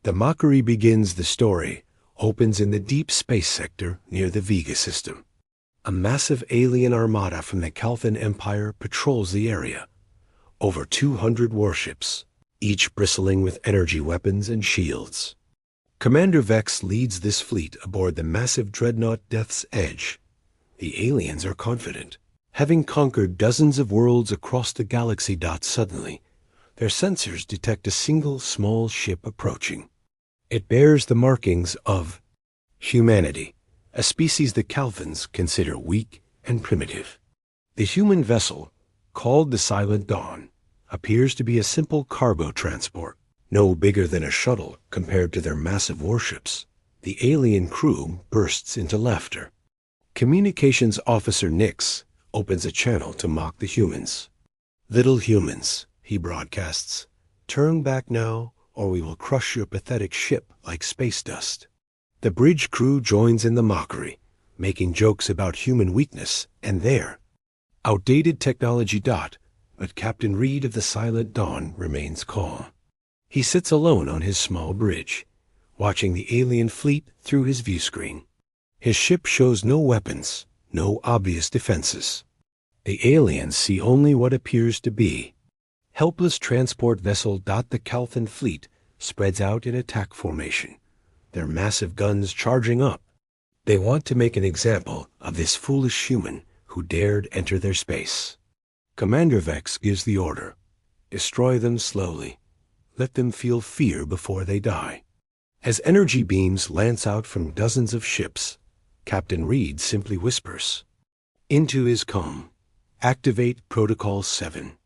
The mockery begins the story, opens in the deep space sector near the Vega system. A massive alien armada from the Calthan Empire patrols the area. Over 200 warships, each bristling with energy weapons and shields. Commander Vex leads this fleet aboard the massive dreadnought Death's Edge. The aliens are confident. Having conquered dozens of worlds across the galaxy. Suddenly, their sensors detect a single small ship approaching. It bears the markings of humanity, a species the Calthans consider weak and primitive. The human vessel, called the Silent Dawn, appears to be a simple cargo transport, no bigger than a shuttle compared to their massive warships. The alien crew bursts into laughter. Communications Officer Nix opens a channel to mock the humans. "Little humans," he broadcasts, "turn back now, or we will crush your pathetic ship like space dust." The bridge crew joins in the mockery, making jokes about human weakness and their outdated technology. But Captain Reed of the Silent Dawn remains calm. He sits alone on his small bridge, watching the alien fleet through his viewscreen. His ship shows no weapons, no obvious defenses. The aliens see only what appears to be helpless transport vessel. The Calthan fleet spreads out in attack formation, their massive guns charging up. They want to make an example of this foolish human who dared enter their space. Commander Vex gives the order: destroy them slowly. Let them feel fear before they die. As energy beams lance out from dozens of ships, Captain Reed simply whispers into his com, "Activate Protocol 7.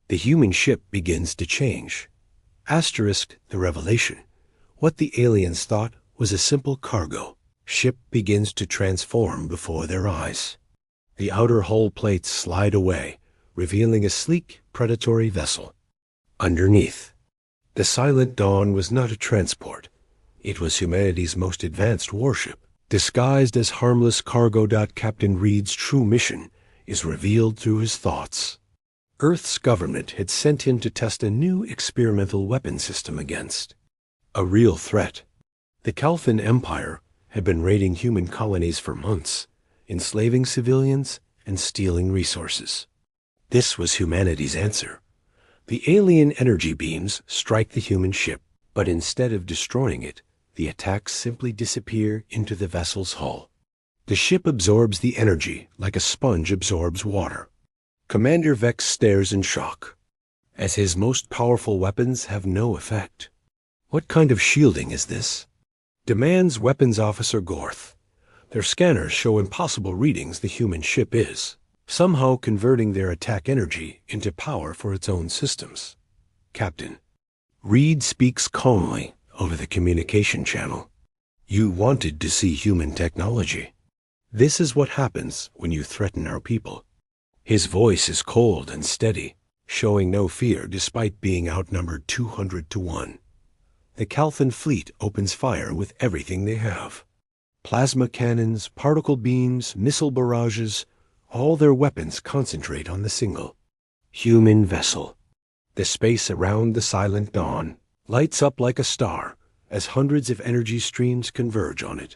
The human ship begins to change. Asterisk the revelation. What the aliens thought was a simple cargo ship begins to transform before their eyes. The outer hull plates slide away, revealing a sleek, predatory vessel. Underneath, the Silent Dawn was not a transport. It was humanity's most advanced warship, disguised as harmless cargo. Captain Reed's true mission is revealed through his thoughts. Earth's government had sent him to test a new experimental weapon system against a real threat. The Calthan Empire had been raiding human colonies for months, enslaving civilians and stealing resources. This was humanity's answer. The alien energy beams strike the human ship, but instead of destroying it, the attacks simply disappear into the vessel's hull. The ship absorbs the energy like a sponge absorbs water. Commander Vex stares in shock, as his most powerful weapons have no effect. "What kind of shielding is this?" demands Weapons Officer Gorth. "Their scanners show impossible readings. The human ship is somehow converting their attack energy into power for its own systems." "Captain." Reed speaks calmly over the communication channel. "You wanted to see human technology. This is what happens when you threaten our people." His voice is cold and steady, showing no fear despite being outnumbered 200 to 1. The Calthan fleet opens fire with everything they have. Plasma cannons, particle beams, missile barrages, all their weapons concentrate on the single human vessel. The space around the Silent Dawn lights up like a star as hundreds of energy streams converge on it.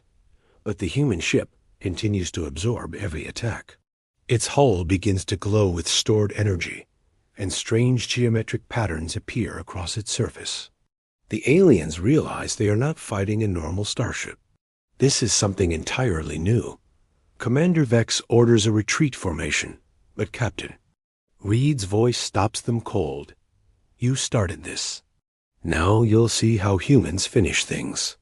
But the human ship continues to absorb every attack. Its hull begins to glow with stored energy, and strange geometric patterns appear across its surface. The aliens realize they are not fighting a normal starship. This is something entirely new. Commander Vex orders a retreat formation, but Captain Reed's voice stops them cold. "You started this. Now you'll see how humans finish things."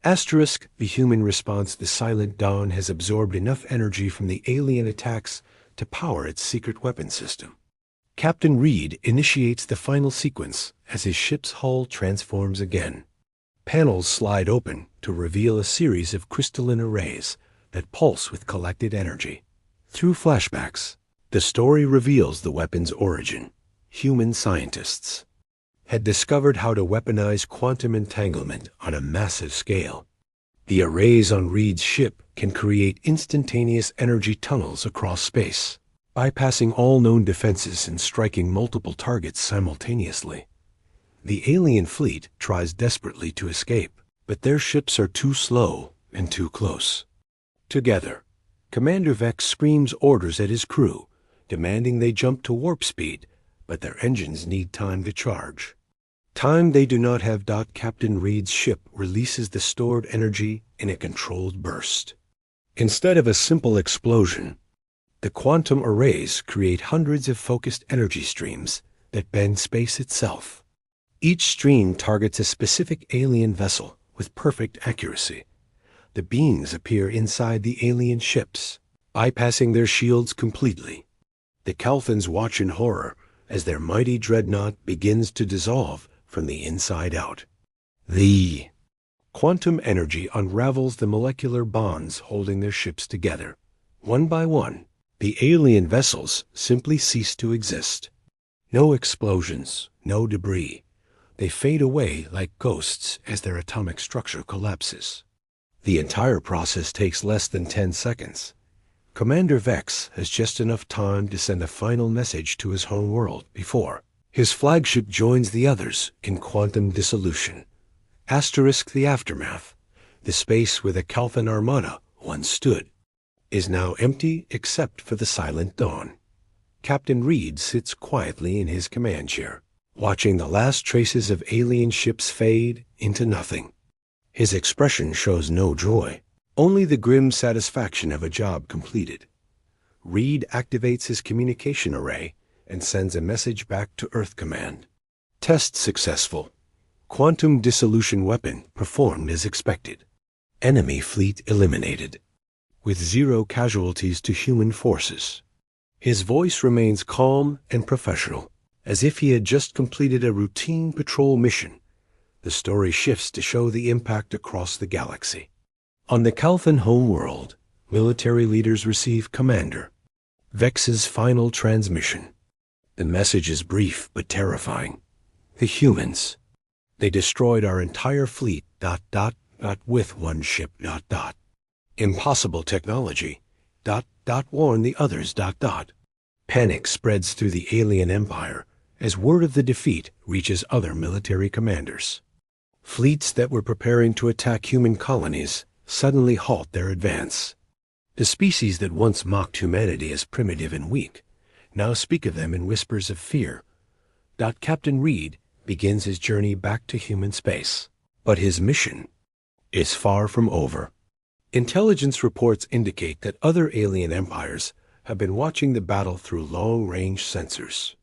Asterisk the human response: the Silent Dawn has absorbed enough energy from the alien attacks to power its secret weapon system. Captain Reed initiates the final sequence as his ship's hull transforms again. Panels slide open to reveal a series of crystalline arrays that pulse with collected energy. Through flashbacks, the story reveals the weapon's origin. Human scientists had discovered how to weaponize quantum entanglement on a massive scale. The arrays on Reed's ship can create instantaneous energy tunnels across space, bypassing all known defenses and striking multiple targets simultaneously. The alien fleet tries desperately to escape, but their ships are too slow and too close. Together, Commander Vex screams orders at his crew, demanding they jump to warp speed, but their engines need time to charge. Time they do not have. Captain Reed's ship releases the stored energy in a controlled burst. Instead of a simple explosion, the quantum arrays create hundreds of focused energy streams that bend space itself. Each stream targets a specific alien vessel with perfect accuracy. The beams appear inside the alien ships, bypassing their shields completely. The Calthans watch in horror as their mighty dreadnought begins to dissolve from the inside out. The quantum energy unravels the molecular bonds holding their ships together. One by one, the alien vessels simply cease to exist. No explosions, no debris. They fade away like ghosts as their atomic structure collapses. The entire process takes less than 10 seconds. Commander Vex has just enough time to send a final message to his home world before his flagship joins the others in quantum dissolution. The aftermath. The space where the Calthan Armada once stood is now empty except for the silent dawn. Captain Reed sits quietly in his command chair, watching the last traces of alien ships fade into nothing. His expression shows no joy, only the grim satisfaction of a job completed. Reed activates his communication array and sends a message back to Earth Command. Test successful. Quantum dissolution weapon performed as expected. Enemy fleet eliminated, with 0 casualties to human forces. His voice remains calm and professional, as if he had just completed a routine patrol mission. The story shifts to show the impact across the galaxy. On the Calthan homeworld, military leaders receive Commander Vex's final transmission. The message is brief but terrifying. The humans. They destroyed our entire fleet, with one ship, Impossible technology, warn the others, Panic spreads through the alien empire as word of the defeat reaches other military commanders. Fleets that were preparing to attack human colonies suddenly halt their advance. The species that once mocked humanity as primitive and weak now speak of them in whispers of fear. Captain Reed begins his journey back to human space, but his mission is far from over. Intelligence reports indicate that other alien empires have been watching the battle through long-range sensors.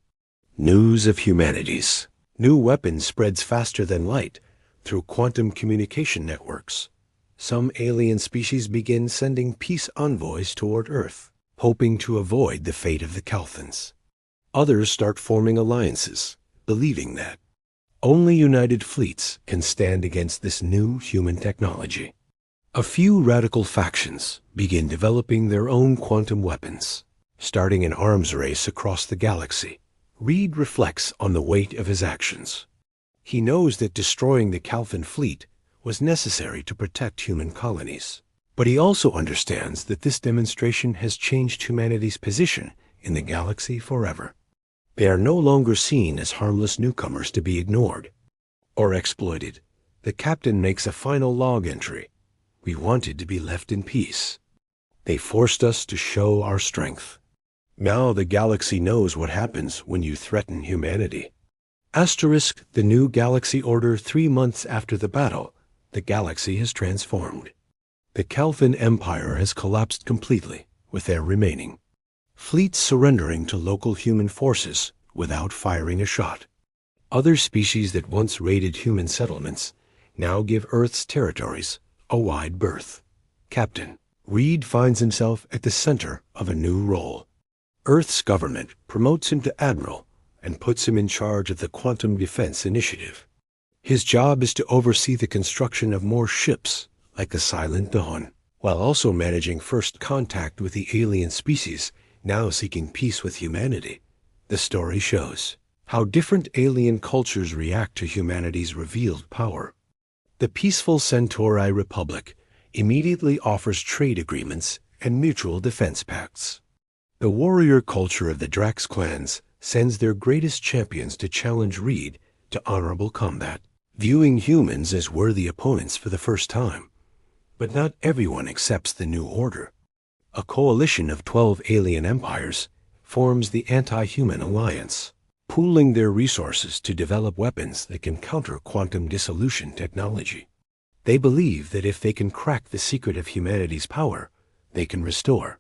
News of humanity's new weapon spreads faster than light through quantum communication networks. Some alien species begin sending peace envoys toward Earth, hoping to avoid the fate of the Calthans. Others start forming alliances, believing that only united fleets can stand against this new human technology. A few radical factions begin developing their own quantum weapons, starting an arms race across the galaxy. Reed reflects on the weight of his actions. He knows that destroying the Calthan fleet was necessary to protect human colonies. But he also understands that this demonstration has changed humanity's position in the galaxy forever. They are no longer seen as harmless newcomers to be ignored or exploited. The captain makes a final log entry. We wanted to be left in peace. They forced us to show our strength. Now the galaxy knows what happens when you threaten humanity. The new galaxy order. 3 months after the battle, the galaxy has transformed. The Calthan Empire has collapsed completely, with their remaining fleets surrendering to local human forces without firing a shot. Other species that once raided human settlements now give Earth's territories a wide berth. Captain Reed finds himself at the center of a new role. Earth's government promotes him to admiral and puts him in charge of the Quantum Defense Initiative. His job is to oversee the construction of more ships like the Silent Dawn, while also managing first contact with the alien species now seeking peace with humanity. The story shows how different alien cultures react to humanity's revealed power. The peaceful Centauri Republic immediately offers trade agreements and mutual defense pacts. The warrior culture of the Drax clans sends their greatest champions to challenge Reed to honorable combat, viewing humans as worthy opponents for the first time. But not everyone accepts the new order. A coalition of 12 alien empires forms the Anti-Human Alliance, pooling their resources to develop weapons that can counter quantum dissolution technology. They believe that if they can crack the secret of humanity's power, they can restore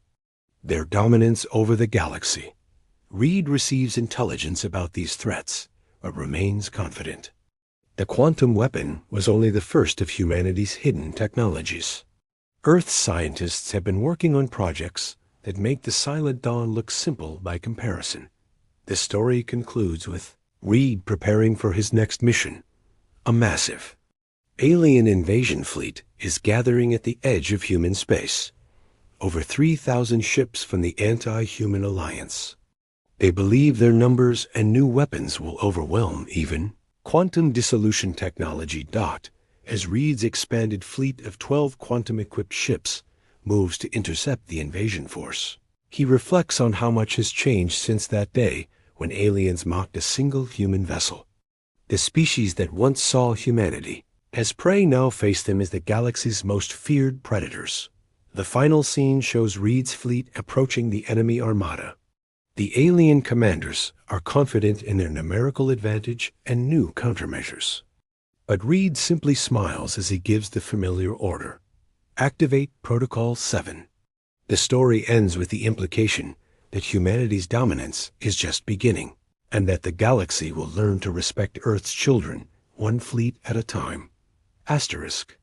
their dominance over the galaxy. Reed receives intelligence about these threats, but remains confident. The quantum weapon was only the first of humanity's hidden technologies. Earth's scientists have been working on projects that make the Silent Dawn look simple by comparison. The story concludes with Reed preparing for his next mission. A massive alien invasion fleet is gathering at the edge of human space. Over 3,000 ships from the Anti-Human Alliance. They believe their numbers and new weapons will overwhelm even quantum dissolution technology. As Reed's expanded fleet of 12 quantum-equipped ships moves to intercept the invasion force. He reflects on how much has changed since that day when aliens mocked a single human vessel. The species that once saw humanity as prey now face them as the galaxy's most feared predators. The final scene shows Reed's fleet approaching the enemy armada. The alien commanders are confident in their numerical advantage and new countermeasures. But Reed simply smiles as he gives the familiar order. Activate Protocol 7. The story ends with the implication that humanity's dominance is just beginning, and that the galaxy will learn to respect Earth's children, one fleet at a time. Asterisk.